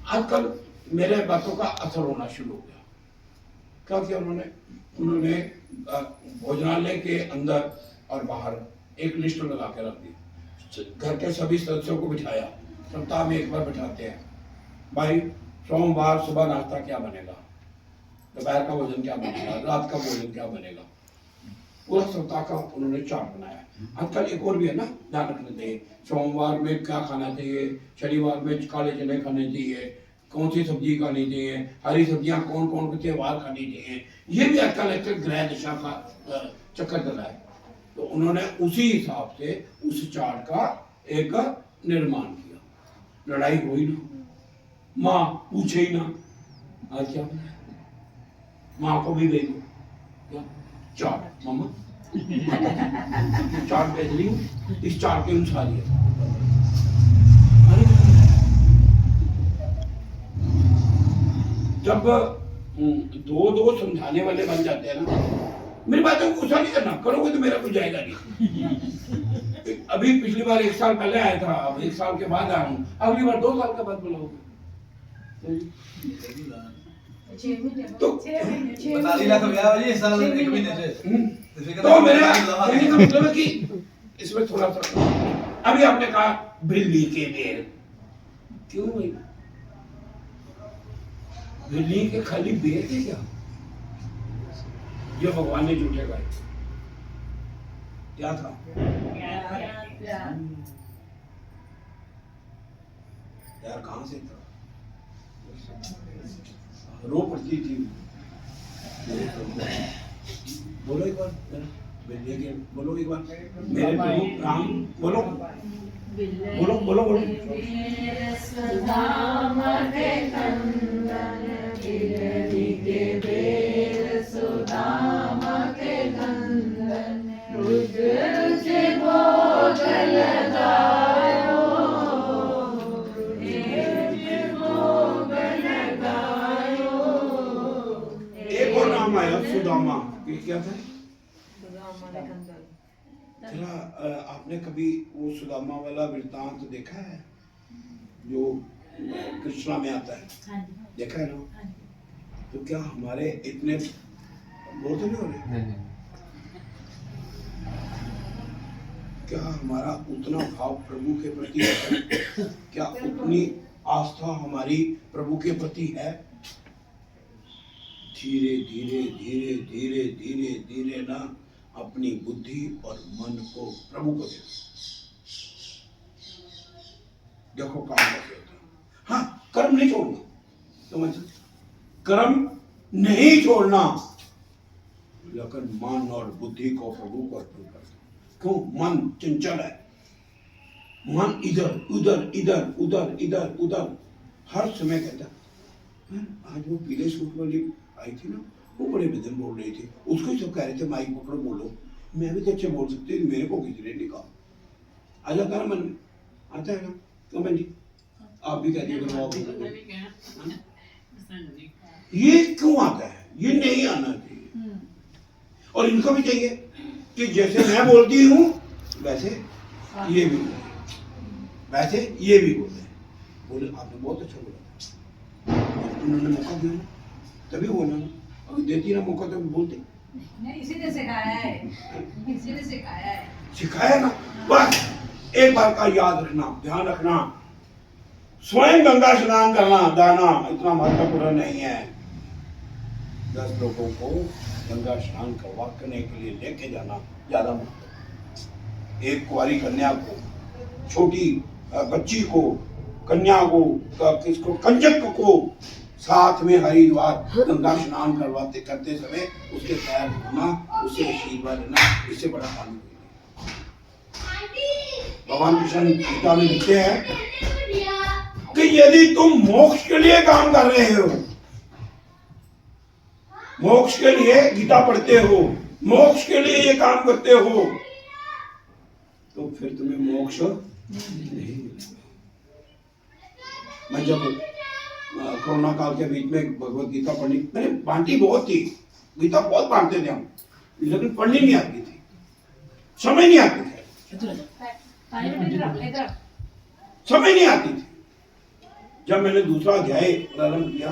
Speaker 2: आजकल मेरे बातों का असर होना शुरू हो गया। क्या किया उन्होंने भोजनालय के अंदर और बाहर एक लिस्ट लगा के रख दी। घर के सभी सदस्यों को बिठाया, सप्ताह में एक बार बिठाते हैं। भाई सोमवार सुबह नाश्ता क्या बनेगा, दोपहर का भोजन क्या बनेगा, रात का भोजन क्या बनेगा। पूरा सप्ताह का उन्होंने चार्ट बनाया। आजकल एक और भी है ना, ध्यान रखना चाहिए। सोमवार में क्या खाना चाहिए, शनिवार में काले चने खाने चाहिए, कौन सी सब्जी खानी चाहिए, हरी सब्जियां कौन कौन के त्योहार खानी चाहिए। ये भी आजकल एक ग्रह दिशा का चक्कर चला है। तो उन्होंने उसी हिसाब से उस चार्ट का एक निर्माण किया। लड़ाई हुई ना, माँ पूछे ही ना आज क्या बना? माँ को भी भेजो क्या चार्ट, मामा चार्ट भेज रही हूँ, इस चार्ट के अनुसार ही है। जब दो समझाने वाले बन जाते हैं ना, मेरी बातों को गुस्सा नहीं करना, करोगे तो मेरा कुछ जाएगा नहीं। अभी पिछली बार 1 साल पहले आया था, अब 1 साल के बाद आया हूँ, अगली बार 2 साल के बाद बुलाओगे। तो
Speaker 1: 45 लाख रुपया वाली इस साल 1 महीने से।
Speaker 2: तो मेरा कहने का मतलब है कि इसमें थोड़ा सा, अभी आपने कहा बिल्ली के बेर, क्यों भाई बिल्ली के खाली बेर थे क्या जो भगवान ने झूठे गाए? क्या था? यार कहां से था? रो पड़ती थी। बोलो एक बार। बिल्ली के बोलो एक बार, मेरे प्रभु राम बोलो बोलो बोलो बोलो। एक और नाम आया सुदामा, ये क्या था? जरा आपने कभी वो सुदामा वाला वृत्तांत देखा है जो कृष्णा में आता है? देखा है ना? तो क्या हमारे इतने बोलते नहीं हो रहे? क्या हमारा उतना भाव प्रभु के प्रति है? क्या उतनी आस्था हमारी प्रभु के प्रति है? धीरे धीरे धीरे धीरे धीरे धीरे ना अपनी बुद्धि और मन को प्रभु को दे। देखो काम कैसे होता है। हाँ, कर्म नहीं छोड़ना, समझ? कर्म नहीं छोड़ना, लेकिन मन और बुद्धि को प्रभु को अर्पण कर दो। क्यों? मन चंचल है, मन इधर उधर इधर उधर इधर उधर हर समय कहता है। आज वो पीले सूट वाली आई थी ना, वो बड़े भजन बोल रही थी, उसको ही सब कह रहे थे माइक पकड़ो बोलो। मैं भी तो अच्छे बोल सकती हूँ, मेरे को किसी ने नहीं कहा। आ जाता है मन में, आता है ना? क्यों बहन जी, आप भी कहती हो ये क्यों आता है? ये नहीं आना चाहिए। और इनको भी चाहिए कि जैसे मैं बोलती हूँ वैसे ये भी बोले, वैसे ये भी बोले। बोले आपने बहुत अच्छा बोला, उन्होंने मौका दिया तभी बोला ना, अगर देती ना मौका तो बोलते
Speaker 4: नहीं। इसी ने सिखाया है, इसी ने सिखाया है,
Speaker 2: सिखाया ना। बस एक बार का याद रखना, ध्यान रखना, स्वयं गंगा स्नान करना जाना इतना महत्वपूर्ण नहीं है। 10 लोगों को गंगा स्नान करवाने के लिए लेके जाना ज्यादा महत्व। एक कुंवारी कन्या को, छोटी बच्ची को, कन्या को, किसको, कंजक को साथ में हरिद्वार गंगा स्नान करवाते करते समय उसके पैर धोना, उससे आशीर्वाद लेना, इससे बड़ा काम नहीं। भगवान कृष्ण गीता में लिखते हैं कि यदि तुम मोक्ष के लिए काम कर रहे हो, मोक्ष के लिए गीता पढ़ते हो, मोक्ष के लिए ये काम करते हो, तो फिर तुम्हें मोक्ष नहीं मिलेगा। मैं जब कोरोना काल के बीच में भगवत गीता पढ़नी, मैंने बांटी बहुत थी, गीता बहुत बांटते थे हम, लेकिन पढ़नी नहीं आती थी, समय नहीं आती थी, समय नहीं आती थी। जब मैंने दूसरा अध्याय प्रारंभ किया,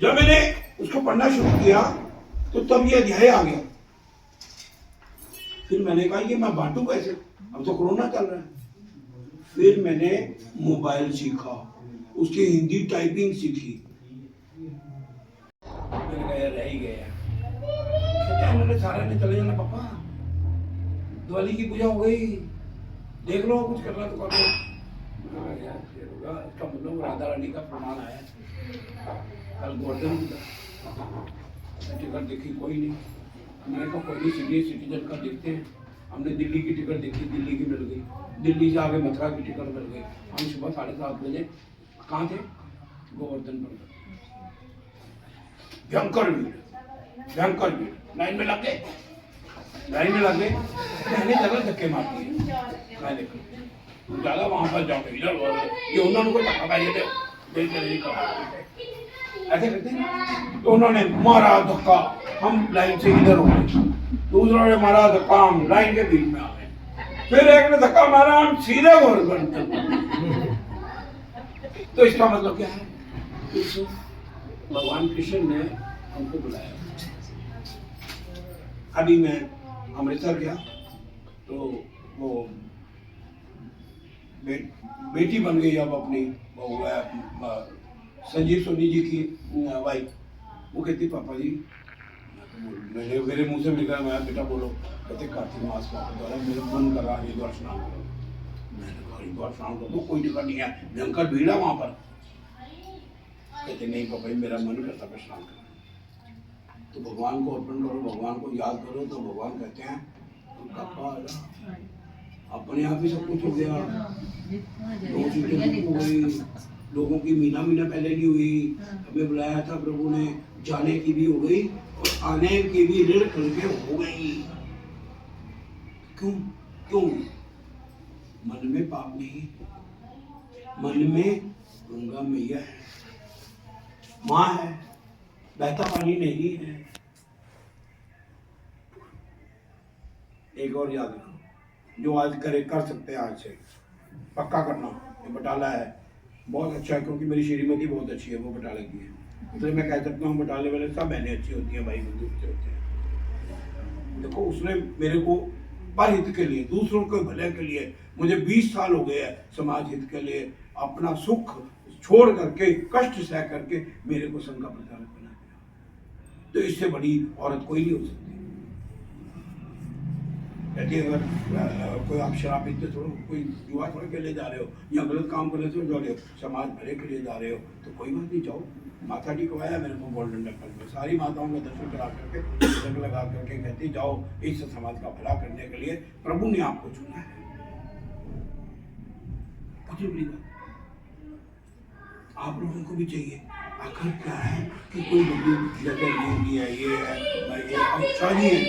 Speaker 2: जब मैंने उसको पढ़ना शुरू किया, तो तब ये अध्याय आ गया। फिर मैंने कहा कि मैं बांटू कैसे, अब तो कोरोना चल रहा है। फिर मैंने मोबाइल सीखा, उसकी हिंदी टाइपिंग सीखी। मैंने कहा यार रह ही गया, उन्होंने सारे ने चले जाना, पापा दिवाली की पूजा हो गई, देख लो कुछ करना तो कर लो। इसका मतलब राधा रानी का प्रमाण आया। कल गोवर्धन टिकट देखी, कोई नहीं। मैंने कहा कोई नहीं, सीनियर सिटीजन का देखते हैं। हमने दिल्ली की टिकट देखी, दिल्ली की मिल गई। दिल्ली से आगे मथुरा की टिकट मिल गई। हम सुबह 7:30 बजे कहाँ थे? गोवर्धन पर। भयंकर भीड़, भयंकर भीड़, लाइन में लग गए, लाइन में लग गए। मैंने जगह धक्के मारती है, मैं देखा ज्यादा वहां पर जाओगे इधर ये उन्होंने को धक्का मारे थे, ऐसे करते हैं। तो उन्होंने मारा धक्का, हम लाइन से इधर हो गए। दूसरों ने मारा धक्का, हम लाइन के बीच में आ गए। फिर एक ने धक्का मारा, हम सीधे गोवर्धन। तो इसका मतलब क्या है? भगवान कृष्ण ने हमको बुलाया। अभी मैं अमृतसर गया तो वो बेटी बन गई अब अपनी, संजीव सोनी जी की वाइफ। वो कहती पापा जी, मैंने मेरे मुंह से निकला, मैं बेटा बोलो। कहते कार्तिक मास का मेरे मन कर रहा हरिद्वार स्नान करो। मैंने कहा हरिद्वार स्नान करो, कोई टिकट नहीं है, भयंकर भीड़ है वहां पर। कहते नहीं पापा जी, मेरा मन करता है स्नान करना। तो भगवान को अर्पण करो, भगवान को याद करो, तो भगवान कहते हैं पापा अपने आप ही सब कुछ हो गया। दो चीजें हो गई, लोगों की मीना मीना पहले नहीं हुई, हमें बुलाया था प्रभु ने, जाने की भी हो गई और आने की भी ऋण करके हो गई। क्यों क्यों? मन में पाप नहीं, मन में गंगा मैया है, माँ है, बहता पानी नहीं है। एक और याद रखो, जो आज करे कर सकते हैं, आज से पक्का करना। ये बटाला है, बहुत अच्छा है, क्योंकि मेरी श्रीमती बहुत अच्छी है, वो बटाले की है, इसलिए मैं कह सकता हूँ बटाले वाले सब बहनें अच्छी होती हैं, भाई बंधु अच्छे होते हैं। देखो उसने मेरे को परहित के लिए, दूसरों के भले के लिए, मुझे 20 साल हो गए हैं समाज हित के लिए, अपना सुख छोड़ करके, कष्ट सह करके मेरे को संघ का प्रचारक बना दिया। तो इससे बड़ी औरत कोई नहीं हो सकती। कहती है अगर कोई आप शराब पीते थोड़ा, कोई जुआ थोड़ा के लिए जा रहे हो या गलत काम करने से जा रहे हो, समाज भले के लिए जा रहे हो, तो कोई बात नहीं, जाओ। माथा टिकवाया मेरे को गोल्डन टेम्पल में, सारी माताओं का दर्शन करा करके, तिलक लगा करके कहती जाओ, इस समाज का भला करने के लिए प्रभु ने आपको चुना है। कुछ बड़ी बात आप लोगों को भी चाहिए। आखिर क्या है कि कोई बड़ी जगह नहीं है, ये है, ये अच्छा नहीं है,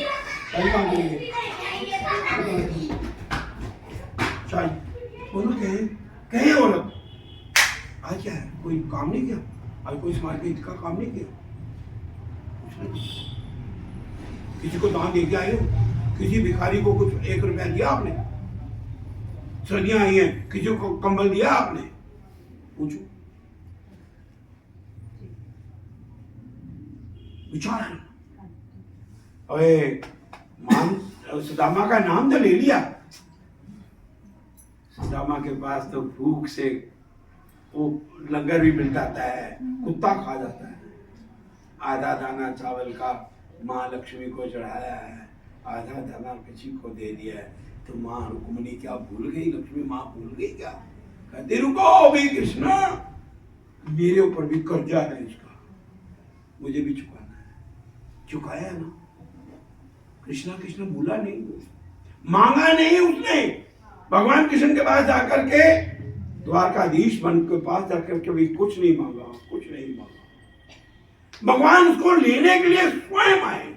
Speaker 2: कई काम करेंगे बोलो कहे औरत आज क्या है, कोई काम नहीं किया, आज कोई समाज के हित का काम नहीं किया, किसी को दान दे के आए हो, किसी भिखारी को कुछ 1 रुपया दिया आपने, सर्दियां आई हैं, किसी को कंबल दिया आपने, पूछो, विचार करना। अरे मान सुदामा का नाम तो ले लिया, सुदामा के पास तो भूख से वो लंगर भी मिल जाता है, कुत्ता खा जाता है। आधा दाना चावल का माँ लक्ष्मी को चढ़ाया है, आधा दाना किसी को दे दिया है, तो माँ रुक्मिणी क्या भूल गई, लक्ष्मी माँ भूल गई क्या? कहते रुको भी कृष्णा, मेरे ऊपर भी कर्जा है इसका, मुझे भी चुकाना है। चुकाया ना, कृष्णा कृष्ण भूला नहीं, मांगा नहीं उसने। भगवान कृष्ण के पास जाकर के, द्वारकाधीश बन के पास जाकर के भी कुछ नहीं मांगा, कुछ नहीं मांगा। भगवान उसको लेने के लिए स्वयं आए,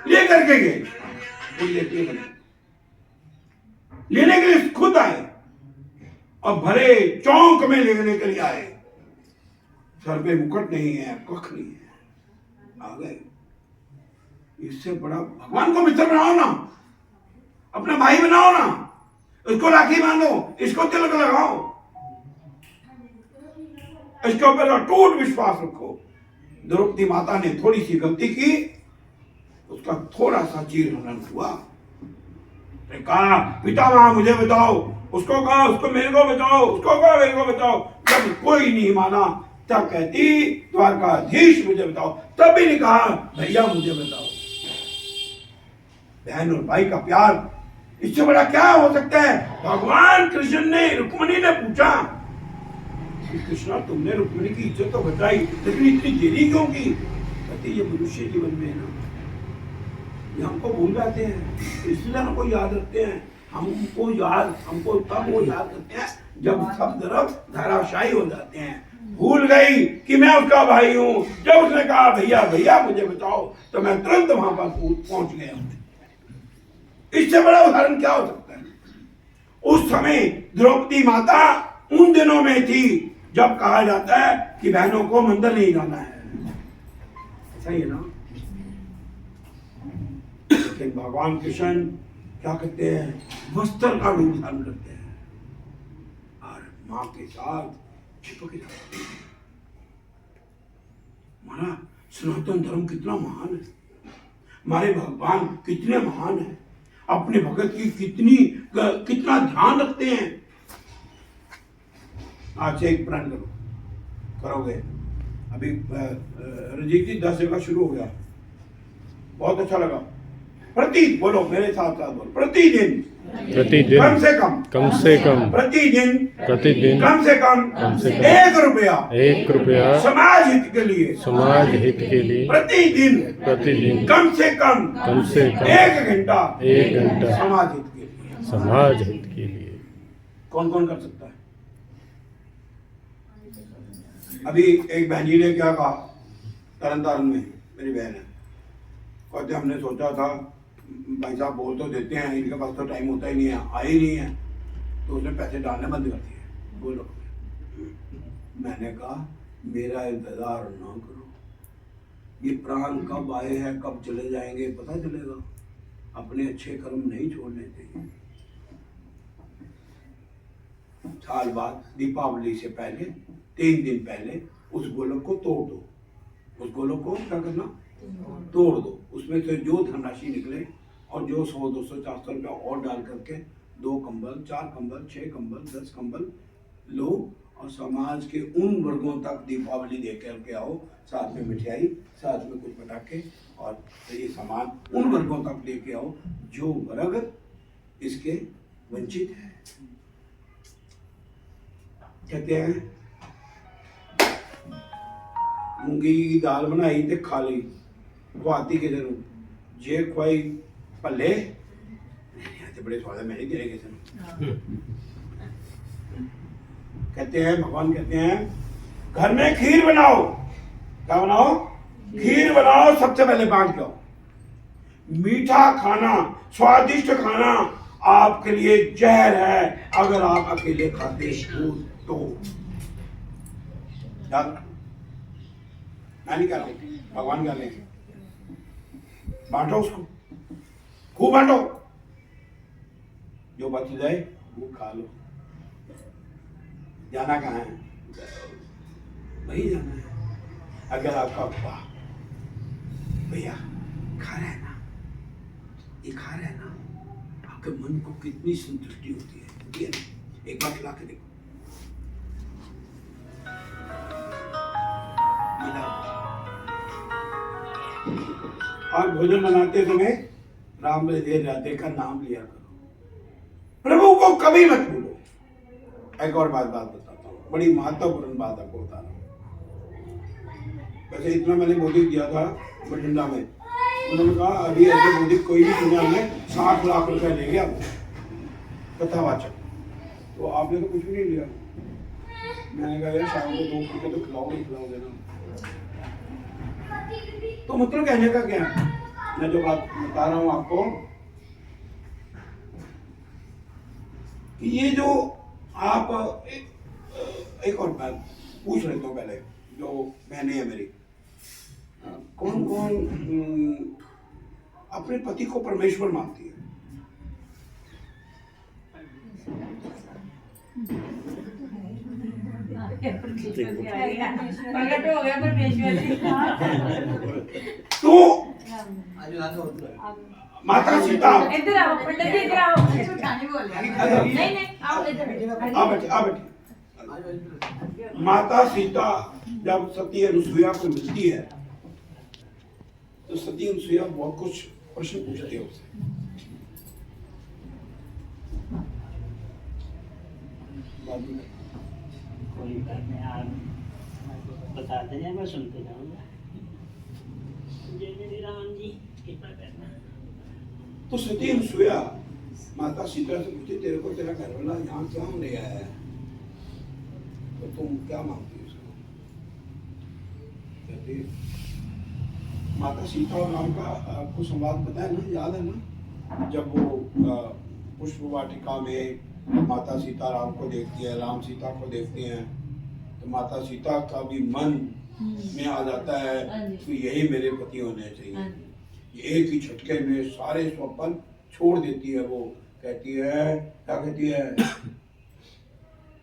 Speaker 2: लेकर के गए, लेने के लिए खुद आए, और भरे चौंक में लेने के लिए आए। सर पे मुकुट नहीं है, कख नहीं है, आ गए। इससे बड़ा भगवान को मित्र बनाओ ना, अपना भाई बनाओ ना, इसको राखी बांधो, इसको तिलक लगाओ, इसके ऊपर अटूट विश्वास रखो। द्रौपदी माता ने थोड़ी सी गलती की, उसका थोड़ा सा चीर हनन हुआ। कहा पितामह मुझे बताओ, उसको कहा उसको मेरे को बताओ, उसको कहा मेरे को बताओ। जब कोई नहीं माना तब कहती द्वारकाधीश मुझे बताओ, तब भी नहीं कहा भैया मुझे बताओ। बहन और भाई का प्यार, इससे बड़ा क्या हो सकता है? भगवान कृष्ण ने, रुक्मिणी ने पूछा, कृष्णा तुमने रुक्मिणी की इज्जत तो बचाई, लेकिन इतनी देरी क्यों की? कहती ये मनुष्य जीवन में है ना, ये हमको भूल जाते हैं, इसलिए हमको याद रखते हैं। हमको तब वो याद करते हैं जब सब तरफ धाराशायी हो जाते हैं। भूल गई कि मैं उसका भाई हूँ। जब उसने कहा भैया भैया मुझे बताओ, तो मैं तुरंत वहां पर पहुंच गया। इससे बड़ा उदाहरण क्या हो सकता है? उस समय द्रौपदी माता उन दिनों में थी जब कहा जाता है कि बहनों को मंदिर नहीं जाना है, सही है ना? लेकिन भगवान कृष्ण क्या करते हैं? वस्त्र का रूप धारण करते हैं और मां के साथ चिपके रहते हैं। हमारा सनातन धर्म कितना महान है, हमारे भगवान कितने महान है, अपने भगत की कितना ध्यान रखते हैं। आज से एक प्रण करोगे। अभी रंजीत जी 10 जगह शुरू हो गया, बहुत अच्छा लगा। बोलो मेरे साथ साथ बोलो, प्रतिदिन
Speaker 3: प्रतिदिन
Speaker 2: कम से कम प्रतिदिन
Speaker 3: प्रतिदिन
Speaker 2: कम से कम
Speaker 3: कम
Speaker 2: 1 रुपया
Speaker 3: 1 रुपया
Speaker 2: समाज हित के लिए
Speaker 3: समाज हित के लिए
Speaker 2: प्रतिदिन
Speaker 3: प्रतिदिन
Speaker 2: कम से कम 1 घंटा
Speaker 3: 1 घंटा
Speaker 2: समाज हित के लिए।
Speaker 3: समाज हित के लिए।
Speaker 2: कौन कौन कर सकता है? अभी एक बहन जी ने क्या कहा, तरन तारण में मेरी बहन है, कहते हमने सोचा था भाई साहब बोल तो देते हैं, इनके पास तो टाइम होता ही नहीं है, आए ही नहीं है, तो उसने पैसे डालने बंद कर दिए। बोलो, मैंने कहा मेरा इंतजार ना करो, ये प्राण कब आए हैं कब चले जाएंगे पता चलेगा, अपने अच्छे कर्म नहीं छोड़ने चाहिए। साल बाद दीपावली से पहले 3 दिन पहले उस गोलक को तोड़ दो, उस गोलक को क्या करना, तोड़ दो, उसमें से जो धनराशि निकले और जो 100, 200, 400 रुपया और डाल करके 2 कंबल, 4 कंबल, 6 कंबल, 10 कंबल लो और समाज के उन वर्गों तक दीपावली दे करके आओ, साथ में मिठाई, साथ में कुछ पटाखे और ये सामान उन वर्गों तक लेके आओ जो वर्ग इसके वंचित है। कहते हैं मूंगी की दाल बनाई ते खा ली, खुआती किसी को जे खुआई भले तो बड़े स्वाद है, मैं नहीं दे किसी को। कहते हैं भगवान कहते हैं घर में खीर बनाओ, क्या बनाओ, खीर बनाओ, सबसे पहले बांट के आओ। मीठा खाना, स्वादिष्ट खाना आपके लिए जहर है अगर आप अकेले खाते हो तो। मैं नहीं कह रहा हूं, भगवान कह रहे हैं बांटो, उसको खूब बांटो, जो बच जाए वो खा लो। जाना कहाँ है, वही जाना है। अगर आपका वाह भैया खा रहे हैं ना, ये खा रहे हैं ना, आपके मन को कितनी संतुष्टि होती है ना? एक बार खिला के देखो, और भोजन बनाते समय राम राधे का नाम लिया करो, प्रभु को कभी मत भूलो। एक और बात बताता हूँ, बड़ी महत्वपूर्ण बात आपको बता रहा हूँ। वैसे इतना मैंने मोदी दिया था बठिंडा में, उन्होंने कहा अभी ऐसे मोदी कोई भी दुनिया में 60 लाख रुपए ले गया कथावाचक, तो आपने तो कुछ भी नहीं लिया। मैंने कहा यार शाम को 2 फुलके तो खिलाओगे ना। तो मतलब कहने का क्या है, मैं जो बात बता रहा हूं आपको कि ये जो आप एक और बात पूछ लेता हूं पहले, जो बहनें है मेरी, कौन कौन अपने पति को परमेश्वर मानती है?
Speaker 4: प्रगट हो गया परमेश्वर जी।
Speaker 2: तो माता सीता,
Speaker 4: इधर आओ पंडित जी, इधर आओ, झूठा नहीं बोल रहा। नहीं नहीं, आओ इधर
Speaker 2: आ बैठे। माता सीता जब सती अनुसुईया को मिलती है तो सती अनुसुईया बहुत कुछ प्रश्न पूछती है उससे।
Speaker 6: कोई करने आप बता दें, मैं सुनते जाऊंगा। जय मेरी राम जी, कृपा करना।
Speaker 2: तो सती अनुसुईया माता सीता से पूछती, तेरे को तेरा घर वाला यहाँ क्यों ले आया है, तो तुम क्या मांगती हो उसको? कहती माता सीता और राम का आपको संवाद पता है ना, याद है ना, जब वो पुष्प वाटिका में माता सीता राम को देखती है, राम सीता को देखते हैं, तो माता सीता का भी मन में आ जाता है कि यही मेरे पति होने चाहिए। एक ही झटके में सारे स्वप्न छोड़ देती है। वो कहती है, क्या कहती है,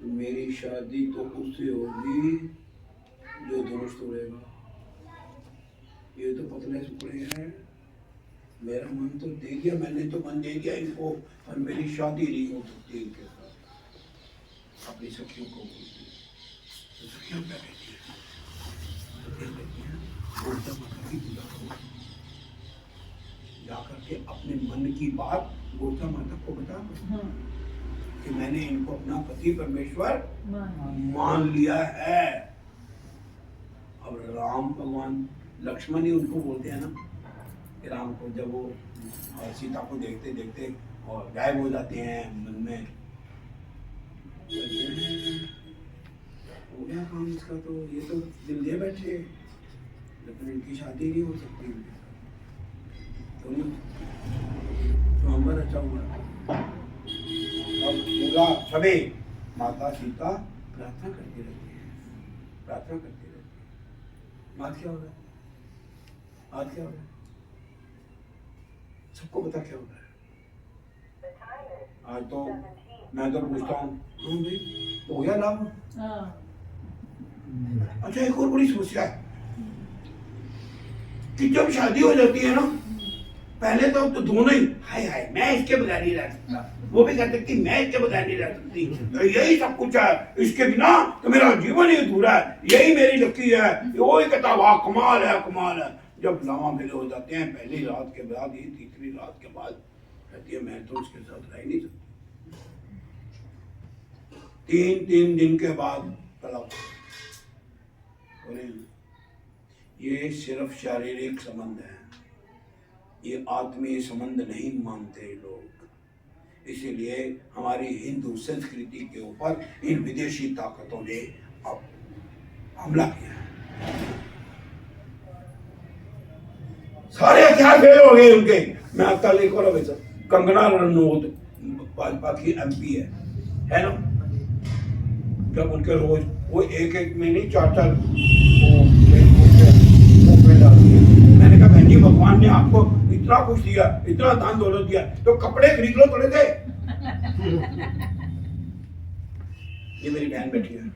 Speaker 2: मेरी शादी तो उससे होगी जो धनुष तोड़ेगा। ये तो पतले सुपड़े हैं, मेरा मन तो दे दिया, मैंने तो मन दे दिया इनको, और मेरी शादी नहीं हो सकती इनके साथ। अपनी सखियों को बोलती है, तो सखियों क्या कहती है, उल्टा माता की पूजा करो। जाकर के अपने मन की बात गोता माता को बता दो कि मैंने इनको अपना पति परमेश्वर मान लिया है। अब राम भगवान लक्ष्मण ही उनको बोलते हैं ना कि राम को जब वो सीता को देखते देखते और गायब हो जाते हैं मन में, हो गया काम इसका, तो ये तो दिल दे बैठे लेकिन इनकी शादी नहीं हो सकती। तो अंबर अच्छा हुआ। अब पूरा सबे माता सीता प्रार्थना करती रहती है, प्रार्थना करती रहती है। आज क्या हो रहा है? आज क्या हो रहा है? सबको पता क्या हो रहा है? आज तो मैं तो पूछता हूँ भाई हो गया लाभ? अच्छा एक और बड़ी समस्या है कि जब शादी हो जाती है ना, पहले तो दोनों ही हाय हाय मैं इसके बगैर नहीं रह सकता, वो भी कहते कि मैं इसके बगैर नहीं रह सकती, तो यही सब कुछ है, इसके बिना तो मेरा जीवन ही अधूरा है, यही मेरी लकी है। वो ही कहता वाह कमाल है कमाल है। जब लावा मेले हो जाते हैं पहली रात के बाद ही तीसरी रात के बाद कहती है मैं तो उसके साथ रह नहीं सकती। 3 दिन के बाद तलाक। ये सिर्फ शारीरिक संबंध है, ये आत्मीय संबंध नहीं मानते लोग। इसीलिए हमारी हिंदू संस्कृति के ऊपर इन विदेशी ताकतों ने अब हमला किया है। सारे हथियार फेल हो गए उनके। मैं आपका लिख रहा हूँ कंगना रनौत भाजपा की MP है ना, जब उनके रोज वो एक में नहीं 4 मैंने कहा बहन जी भगवान ने आपको इतना कुछ दिया, इतना दान दौलत दिया, तो कपड़े खरीद लो थोड़े से। ये मेरी बहन बैठी है ना,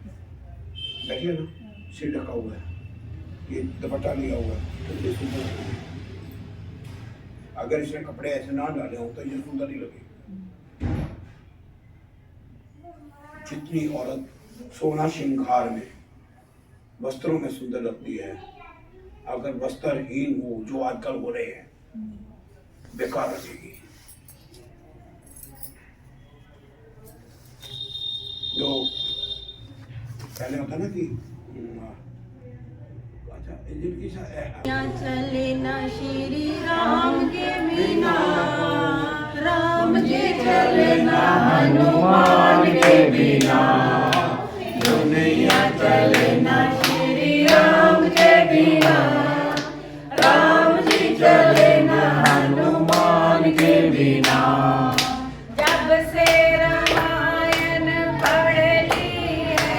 Speaker 2: सिर ढका हुआ है, ये दुपट्टा लिया हुआ है, तो ये सुंदर है। अगर इसने कपड़े ऐसे ना डाले हो तो ये सुंदर नहीं लगेगी। जितनी औरत सोना श्रृंगार में वस्त्रों में सुंदर लगती है, अगर वस्त्रहीन हो जो आजकल हो रहे हैं, बेकार लगेगी। जो पहले होता ना कि
Speaker 4: चले ना श्री राम के बिना, राम जी चले ना हनुमान के बिना, दुनिया चले ना श्री राम के बिना, राम जी चले ना हनुमान के बिना। जब से रामायण पढ़ ली है,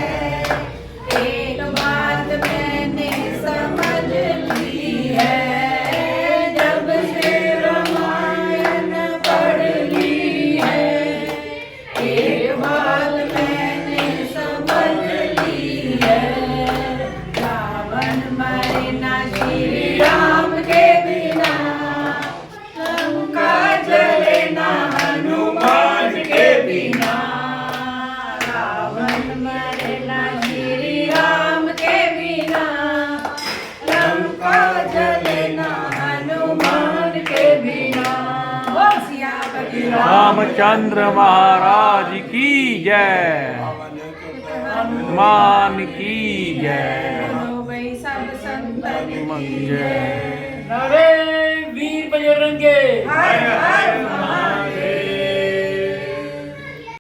Speaker 4: एक बात मैंने समझ ली है। जब से रामायण पढ़ ली है, एक बात मैंने समझ ली है। रावण मरे ना श्री राम के बिना, लंका जले ना हनुमान के बिना। रावण मरे ना श्री राम के बिना, लंका जले ना हनुमान के बिना।
Speaker 3: रामचंद्र महाराज की जय, हनुमान की जय,
Speaker 4: हो गई सब संतन की
Speaker 3: जय।
Speaker 6: अरे वीर बजरंगे
Speaker 4: हर हर